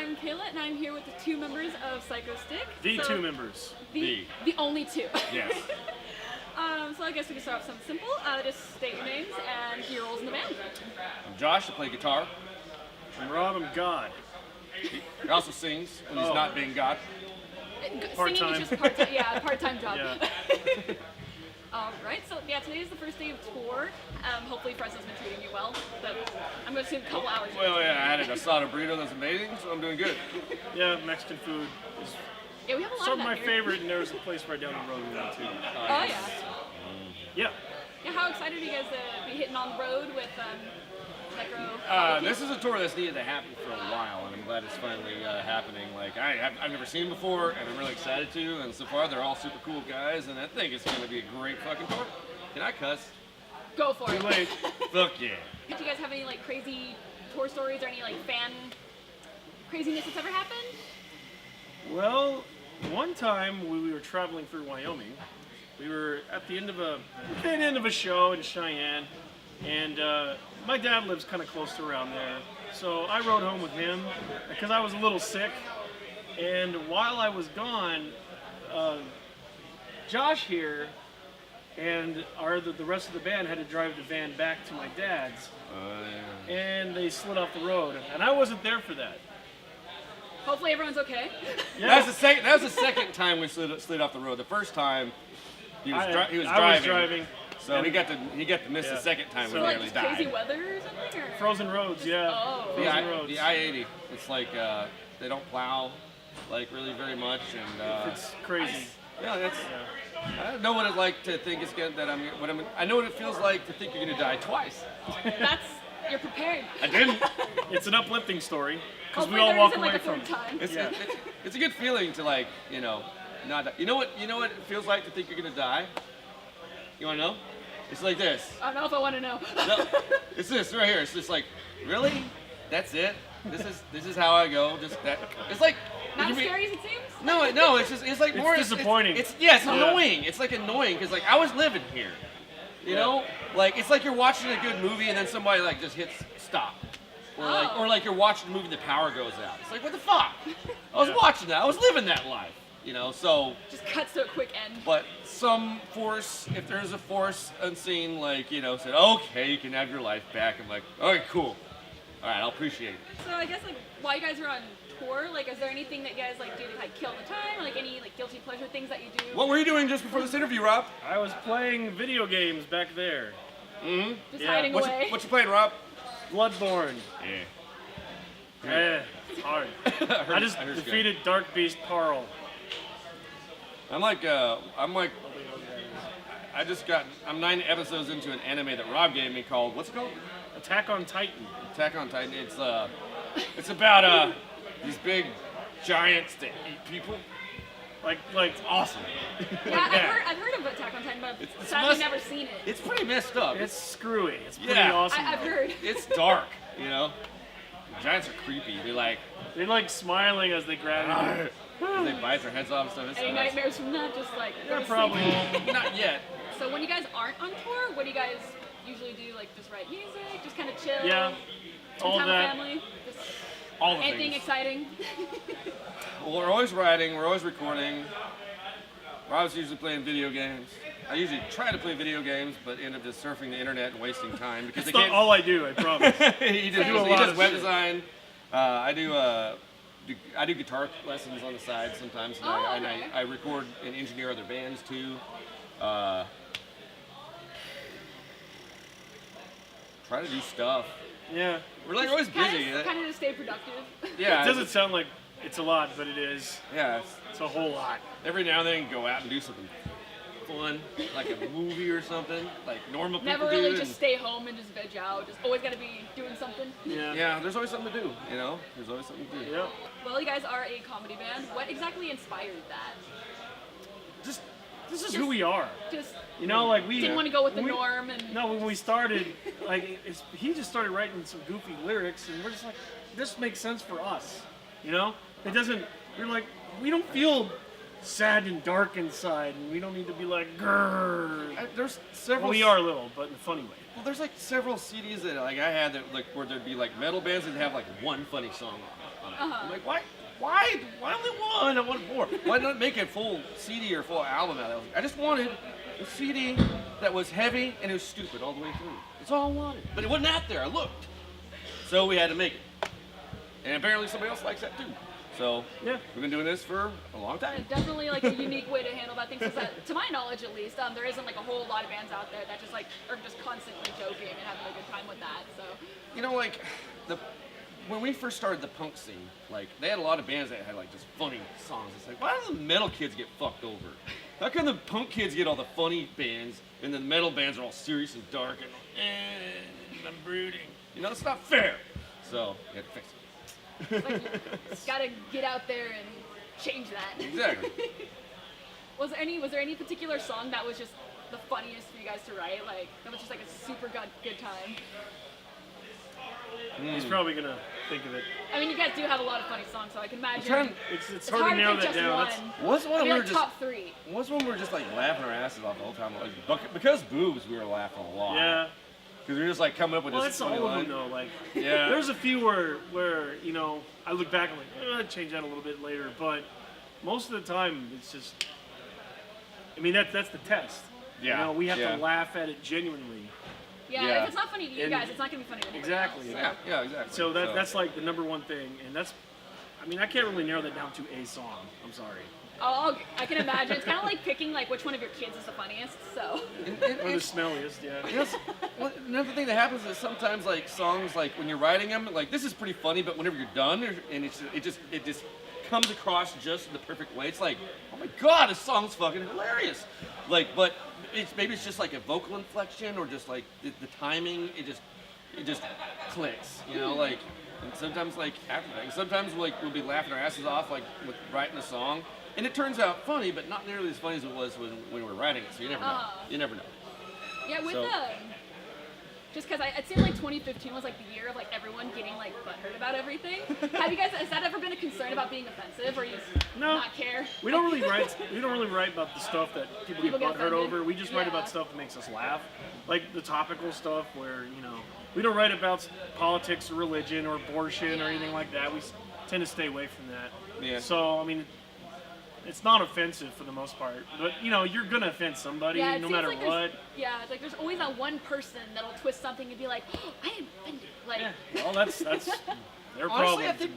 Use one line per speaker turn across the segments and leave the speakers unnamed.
I'm Kayla, and I'm here with the two members of Psychostick.
Two members.
The only two.
Yes.
So I guess we can start off something simple. Just state your names and your roles in the band.
I'm Josh, I play guitar.
I'm Rob, I'm God.
He also sings when he's not being God.
Singing is just a part-time job.
Yeah.
Right, so yeah, today is the first day of tour. Hopefully Fresno's been treating you well, but I'm going to assume a couple hours.
Well, yeah, I had an asada burrito that's amazing, so I'm doing good.
Yeah, Mexican food is
Yeah, we have a lot
some
of
of
that
my
here.
favorite, and there's a place right down the road we went to.
Oh yeah.
Yeah.
Yeah, how excited are you guys to be hitting on the road with Nekrogoblikon?
This is a tour that's needed to happen for a while, and I'm glad it's finally happening. Like, I've never seen before, and I'm really excited to, and so far they're all super cool guys, and I think it's going to be a great fucking tour. Can I cuss?
Go for it.
Late.
Fuck yeah.
Do you guys have any like crazy tour stories or any like fan craziness that's ever happened?
Well, one time when we were traveling through Wyoming, we were at the end of a show in Cheyenne, and my dad lives kind of close to around there, so I rode home with him because I was a little sick. And while I was gone, Josh here and the rest of the band had to drive the van back to my dad's,
Yeah.
and they slid off the road, and I wasn't there for that.
Hopefully everyone's okay.
Yeah.
That was the second time we slid off the road. The first time he was driving.
I was driving.
So he got to miss the second time
So
we
Like
nearly
just crazy
died.
weather or something? Or?
Frozen roads, yeah.
Oh.
Frozen roads.
The I-80. It's like they don't plow like really very much, and
It's crazy.
yeah, that's. I don't know what it's like to think it's gonna, that I know what it feels like to think you're gonna die twice.
You're prepared.
I didn't.
It's an uplifting story because we
Hopefully
all
there
walk
isn't,
away
like, a
from
third
it.
time.
It's a good feeling to like not die. You know what it feels like to think you're gonna die. You wanna know? It's like this.
I don't know if I want to know.
No, it's this right here. It's just like, really? That's it? This is how I go. Just that. It's like.
Not
you
as
mean-
scary as it seems?
No, it's like more.
disappointing.
It's
Yeah.
annoying. It's like annoying because like I was living here, you know, like it's like you're watching a good movie and then somebody like just hits stop, or like you're watching a movie and the power goes out. It's like what the fuck? I was watching that. I was living that life, you know. So,
Just cuts to a quick end.
but some force, if there's a force unseen, like said, okay, you can have your life back. I'm like, okay, cool. All right, I'll appreciate it.
So I guess like while you guys are on tour, like is there anything that you guys like do to like kill the time, or like any like guilty pleasure things that you do?
What were you doing just before this interview, Rob?
I was playing video games back there.
Mm-hmm.
Just
Yeah.
hiding away.
What you playing, Rob?
Bloodborne.
Yeah.
Yeah, it's hard. I just
I heard it's good.
defeated Dark Beast Parl.
I'm 9 episodes into an anime that Rob gave me called, what's it called?
Attack on Titan.
Attack on Titan. It's about these big giants that eat people.
Like
It's awesome.
Yeah, I've heard of Attack on Titan, but sadly never seen it.
It's pretty messed up.
it's screwy. It's pretty
Yeah.
awesome.
I've heard.
It's dark, you know. The giants are creepy.
They're like smiling as they grab you.
They bite their heads off and stuff. It's
Any
nuts.
nightmares from that? Just like
Yeah,
go to
probably.
sleep.
Not yet.
So when you guys aren't on tour, what do you guys usually do? Like just write music, just kind of chill.
Yeah,
spend
all
time
that.
with family. Just
All the
anything
things.
exciting.
Well, we're always writing. We're always recording. Rob's usually playing video games. I usually try to play video games, but end up just surfing the internet and wasting time because
It's
they
not
can't.
all I do, I promise.
he
do a
does
lot
web
of shit.
design. I do guitar lessons on the side sometimes, and,
Oh,
and
okay.
I record and engineer other bands too. Try to do stuff.
Yeah.
We're like always busy.
Kind of to stay productive.
Yeah,
It doesn't sound like it's a lot, but it is.
yeah.
It's a whole lot.
Every now and then go out and do something fun, like a movie or something, like normal people
Never really
do.
just stay home and just veg out. Just always got to be doing something.
Yeah.
Yeah, there's always something to do, you know? There's always something to do.
Yeah.
Well, you guys are a comedy band. What exactly inspired that?
This is who we are.
Just
You know, like we
didn't want to go with the
we-
norm and.
No, when we started, like he just started writing some goofy lyrics, and we're just like, this makes sense for us. You know, it doesn't. We're like, we don't feel sad and dark inside, and we don't need to be like grrr.
There's several.
Well, we are a little, but in a funny way.
Well, there's like several CDs that like I had that like where there'd be like metal bands that have like one funny song on it. I'm like, why only one? I want more. Why not make a full CD or full album out of it? I just wanted a CD that was heavy and it was stupid all the way through. That's all I wanted. But it wasn't out there. I looked. So we had to make it. And apparently somebody else likes that too. So
Yeah.
we've been doing this for a long time.
Definitely like a unique way to handle that thing. Because to my knowledge, at least, there isn't like a whole lot of bands out there that just like are just constantly joking and having a good time with that. So
You know, like when we first started the punk scene, like they had a lot of bands that had like just funny songs. It's like, why do the metal kids get fucked over? How come the punk kids get all the funny bands and the metal bands are all serious and dark and I'm brooding? You know, it's not fair. So you have to fix it.
it's like you just gotta get out there and change that.
Exactly.
Was there any particular song that was just the funniest for you guys to write? Like that was just like a super good time.
He's probably gonna think of it.
I mean, you guys do have a lot of funny songs, so I can imagine.
It's hard to narrow
pick
that
just
down.
one.
That's,
What's one
Maybe
we were
like
just
top three.
what's one we were just like laughing our asses off the whole time? Like, because boobs, we were laughing a lot.
yeah.
Because we were just like coming up with
Well,
this
that's all
funny
of
line.
them though. Like,
Yeah.
there's a few where you know I look back and like I'd change that a little bit later, but most of the time it's just. I mean that's the test.
Yeah,
You know, we have
yeah.
to laugh at it genuinely.
Yeah,
Yeah.
if it's not funny to you
And-
guys, it's not gonna be funny to anybody
Exactly.
else.
Yeah, exactly.
So that's like the number one thing, and that's. I mean, I can't really narrow that down to a song. I'm sorry.
I can imagine. It's kind of like picking like which one of your kids is the funniest. So.
Or the smelliest, yeah.
You know, another thing that happens is sometimes like songs like when you're writing them, like this is pretty funny, but whenever you're done and it just comes across just in the perfect way. It's like, oh my god, this song's fucking hilarious. Like, but maybe it's just like a vocal inflection or just like the timing. It just clicks, you know, like. And sometimes like after that, sometimes like we'll be laughing our asses off like with writing a song, and it turns out funny, but not nearly as funny as it was when we were writing it. So you never know. You never know.
Yeah, with
So-
just because it seemed like 2015 was like the year of like everyone getting like butthurt about everything. Have you guys? Has that ever been a concern about being offensive, or you just
No.
not care?
We don't really write. We don't really write about the stuff that people
People
get
get
butthurt
offended.
over. We just write
Yeah.
about stuff that makes us laugh, like the topical stuff where we don't write about politics or religion or abortion or anything like that. We tend to stay away from that.
Yeah.
So I mean, it's not offensive for the most part, but you're gonna offend somebody
Yeah, it
no
seems
matter
like
what.
Yeah, it's like there's always that one person that'll twist something and be like, oh, I am offended. Like,
Yeah. Well, that's their problem.
Honestly, I think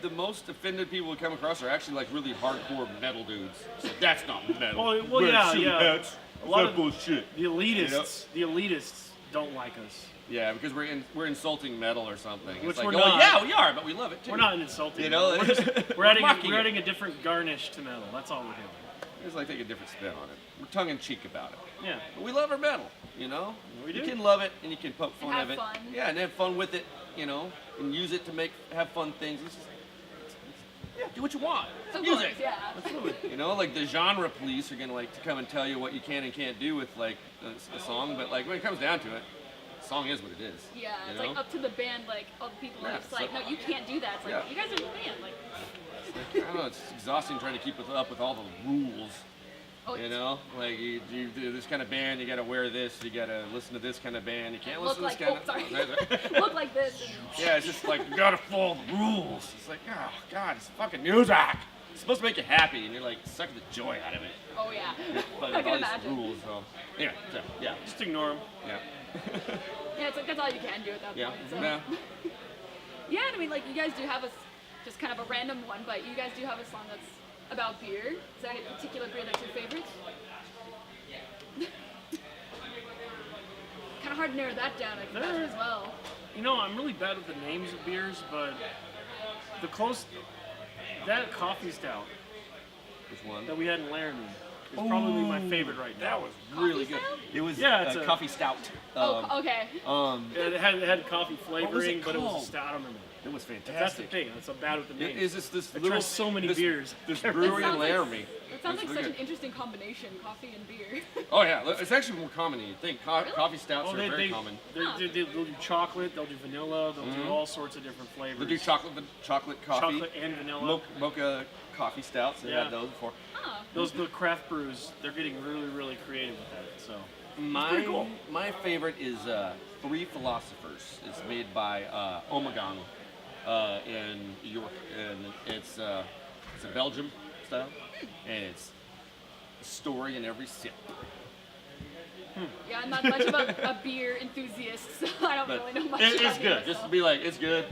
the most offended people we come across are actually like really hardcore metal dudes. So that's not metal.
Well,
Wear
yeah,
suit
yeah.
hats.
A lot
That
of
bullshit.
the elitists. The elitists don't like us.
Yeah, because we're insulting metal or something.
Which
it's like,
we're
oh,
not.
yeah, we are, but we love it too.
We're not insulting.
You know,
we're adding
mocking
we're
it.
adding a different garnish to metal. That's all we're doing.
It's like take a different spin on it. We're tongue in cheek about it.
Yeah.
But we love our metal, you know?
We do.
You can love it and you can poke fun
have
of it.
fun.
Yeah, and have fun with it, and use it to have fun things. Yeah, do what you want.
Of
Use
course,
it.
yeah.
Like the genre police are gonna like to come and tell you what you can and can't do with like a song, but like when it comes down to it, the song is what it is.
Yeah,
you
it's
know?
like up to the band, like all the people
Yeah,
are just like,
so-
no, you can't do that. It's like,
Yeah.
you guys are the band. Like,
I don't know, it's exhausting trying to keep up with all the rules.
oh,
You know, like you do this kind of band, you gotta wear this, you gotta listen to this kind of band, you can't
look
listen to
like,
this
oh,
kind
sorry,
of.
look like this. And,
Yeah, it's just like you gotta follow the rules. It's like, oh god, it's fucking music. It's supposed to make you happy, and you're like sucking the joy out of it.
oh yeah,
But
I
with
can
all
imagine.
these rules, so anyway, so, yeah,
Just ignore them.
yeah,
Yeah, it's like that's all you can do at that
yeah,
point. So.
yeah.
Yeah, and I mean, like you guys do have just kind of a random one, but you guys do have a song that's about beer. Is there any particular beer that's your favorite? Kind of hard to narrow that down, I can imagine as well.
I'm really bad with the names of beers, but that coffee stout
Which one?
that we had in Laramie is probably my favorite right now.
That was really
Coffee
good.
stout?
It was
Yeah, it's a-
coffee stout.
Oh, okay.
It had coffee flavoring,
it
but it was a
called?
stout. I don't remember.
It It was
That's the
fantastic.
thing. That's so bad with the
It
names.
is just this
I
little
tried so many
this,
beers.
This brewery in
sounds like-
Laramie.
It sounds
It's
like
really
such an
good.
interesting combination, coffee and beer.
Oh yeah, it's actually more common than you think. Coffee stouts
Oh,
are very common.
they'll do chocolate. They'll do vanilla. They'll do all sorts of different flavors.
They do chocolate coffee,
Chocolate and vanilla.
mocha coffee stouts. They
Yeah.
had those before.
Oh.
The craft brews, they're getting really, really creative with that. So
My
cool.
my favorite is Three Philosophers. It's made by Omegang in York, and it's a Belgium style, and it's a story in every sip.
Yeah, I'm not much of a beer enthusiast, so I don't
But
really know much
it's
about
good.
it.
Just be like, it's good.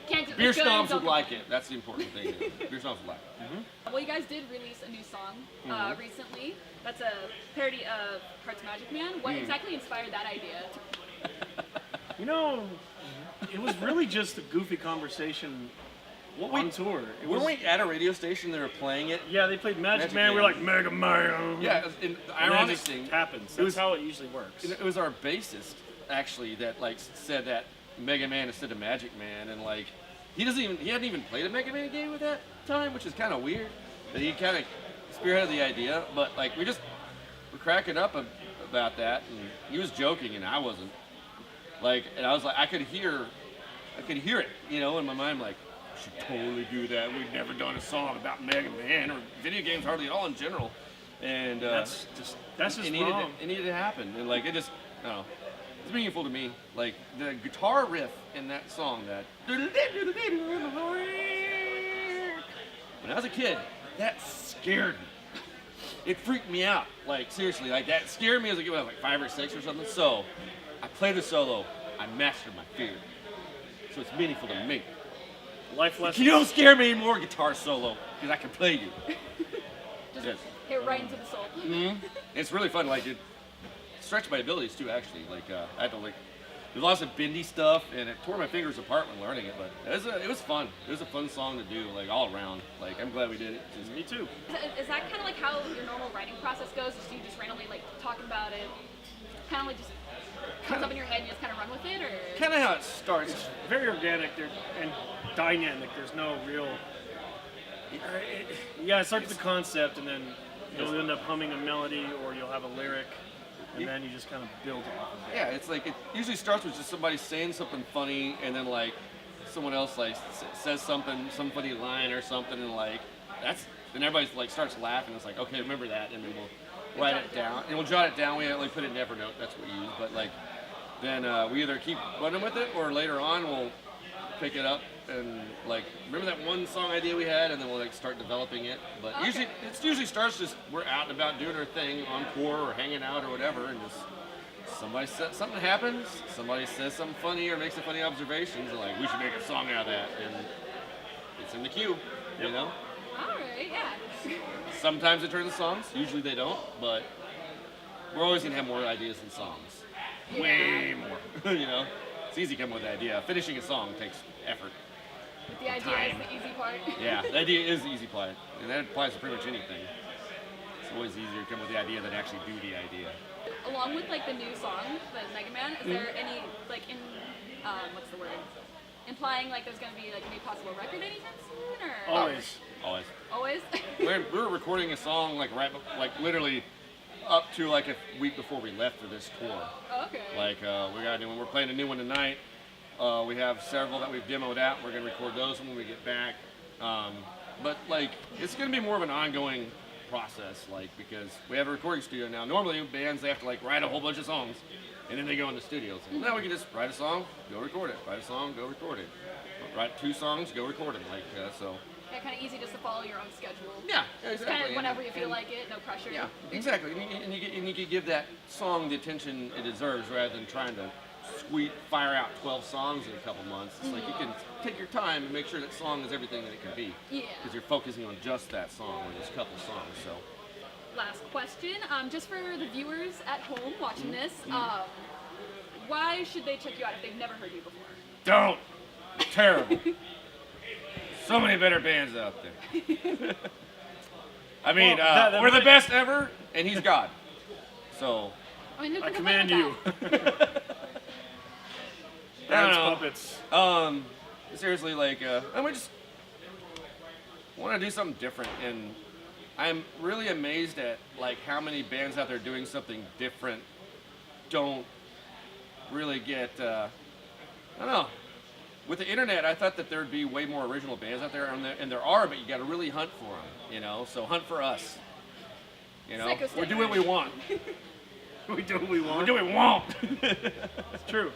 Can't do,
Beer
it's good,
snobs
don't-
would like it. That's the important thing. Beer snobs would like it.
Well, you guys did release a new song recently. That's a parody of Heart's Magic Man. What exactly inspired that idea?
you know, it was really just a goofy conversation on tour. It was,
Weren't we at a radio station that were playing it?
Yeah, they played Magic
Magic
Man.
Man.
We're like Mega Man.
Yeah, and the
And then it
ironic
just
thing
happens. That's how it usually works.
It was our bassist actually that like said that Mega Man instead of Magic Man, and like he hadn't even played a Mega Man game at that time, which is kind of weird. But he kind of spearheaded the idea. But like we're cracking up about that, and he was joking and I wasn't. Like, and I was like, I could hear it, you know, in my mind, like, we should totally do that. We've never done a song about Mega Man or video games hardly at all in general. And
that's just wrong.
it needed to happen, and like it just, I don't know, it's meaningful to me. Like the guitar riff in that song, that when I was a kid, that scared me. It freaked me out. Like seriously, like that scared me as a kid when I was like 5 or 6 or something. So I played the solo. I mastered my fear. So it's meaningful to me.
Life lesson.
You don't scare me anymore, guitar solo, because I can play you.
Just
Yes.
hit right into the soul.
It's really fun. Like it stretched my abilities too. Actually, like I had to like do lots of bendy stuff, and it tore my fingers apart when learning it. But it was fun. It was a fun song to do, like all around. Like I'm glad we did it. Just,
Me too.
Is that kind of like how your normal writing process goes? Is you just randomly like talk about it, kind of like just comes up in your head and you just kind of run with it, or?
kind of how it starts.
It's very organic and dynamic. There's no real. Yeah, it starts with the concept, and then you'll end up humming a melody, or you'll have a lyric, and then you just kind of build off of it.
Yeah, it's like it usually starts with just somebody saying something funny, and then like someone else like says some funny line or something, and like then everybody like starts laughing. It's like, okay, remember that, and then we'll write it down, and we'll jot it down. We like put it in Evernote. That's what we use. But like then we either keep running with it, or later on we'll pick it up and like remember that one song idea we had, and then we'll like start developing it. But
Okay.
usually starts just we're out and about doing our thing on tour or hanging out or whatever, and just something happens, somebody says something funny or makes a funny observation, and like we should make a song out of that, and it's in the queue, you know.
All right, yeah.
Sometimes it turns into songs, usually they don't, but we're always gonna have more ideas than songs. Way more, you know. It's easy to come up with the idea. Finishing a song takes effort.
The idea is the easy part.
Yeah, the idea is the easy part, and that applies to pretty much anything. It's always easier to come up with the idea than actually do the idea.
Along with like the new song, the Mega Man, is there any like what's the word? Implying like there's gonna be like a new possible record anytime soon, or
Always.
Always.
always?
We were recording a song like literally up to like a week before we left for this tour.
Oh, okay.
Like we got a new one. We're playing a new one tonight. We have several that we've demoed out. We're gonna record those when we get back. But like it's gonna be more of an ongoing process, like because we have a recording studio now. Normally bands they have to like write a whole bunch of songs, and then they go in the studio. So now we can just write a song, go record it. Write a song, go record it. Write 2 songs, go record them. Like so.
Yeah, kind of easy just to follow your own schedule.
Yeah,
Just
exactly.
kind of whenever you feel
And-
like it, no pressure.
Yeah, exactly. And you can give that song the attention it deserves rather than trying to fire out 12 songs in a couple months. It's like you can take your time and make sure that song is everything that it can be.
Yeah.
Because you're focusing on just that song or just a couple songs. So
Last question, just for the viewers at home watching this, why should they check you out if they've never heard you before?
don't. Terrible. So many better bands out there. I mean,
Well, that
we're the
might-
best ever, and he's God. So
I mean, who
I
can complain
command
with
you.
that?
I don't
Dance
know.
puppets.
Seriously, like, and we just want to do something different, and I'm really amazed at like how many bands out there doing something different don't really get. I don't know. With the internet, I thought that there'd be way more original bands out there, and there are, but you got to really hunt for them, you know. So hunt for us. You know,
Psychostick.
we do what we want.
We do what we want.
We do what we want.
It's true.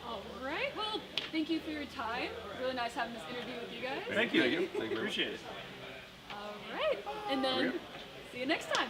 All right. Well, thank you for your time. Really nice having this interview with you guys.
Thank you.
Thank you. Thank you very much.
Appreciate it.
All right. And then
Okay.
see you next time.